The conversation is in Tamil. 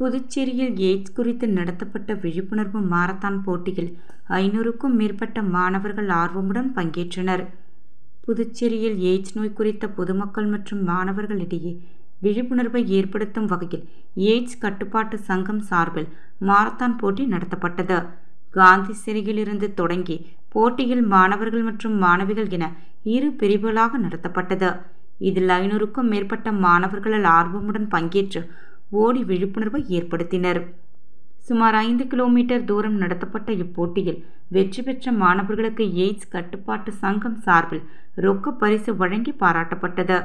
புதுச்சேரியில் எய்ட்ஸ் குறித்து நடத்தப்பட்ட விழிப்புணர்வு மாரத்தான் போட்டியில் 500க்கும் மேற்பட்ட மாணவர்கள் ஆர்வமுடன் பங்கேற்றனர். புதுச்சேரியில் எய்ட்ஸ் நோய் குறித்த பொதுமக்கள் மற்றும் மாணவர்களிடையே விழிப்புணர்வை ஏற்படுத்தும் வகையில் எய்ட்ஸ் கட்டுப்பாட்டு சங்கம் சார்பில் மாரத்தான் போட்டி நடத்தப்பட்டது. காந்தி சிறையில் இருந்து தொடங்கி போட்டியில் மாணவர்கள் மற்றும் மாணவிகள் என 2 பிரிவுகளாக நடத்தப்பட்டது. இதில் 500க்கும் மேற்பட்ட மாணவர்களால் ஆர்வமுடன் பங்கேற்று ஓடி விழிப்புணர்வை ஏற்படுத்தினர். சுமார் 5 கிலோமீட்டர் தூரம் நடத்தப்பட்ட இப்போட்டியில் வெற்றி பெற்ற மாணவர்களுக்கு எய்ட்ஸ் கட்டுப்பாட்டு சங்கம் சார்பில் ரொக்க பரிசு வழங்கி பாராட்டப்பட்டது.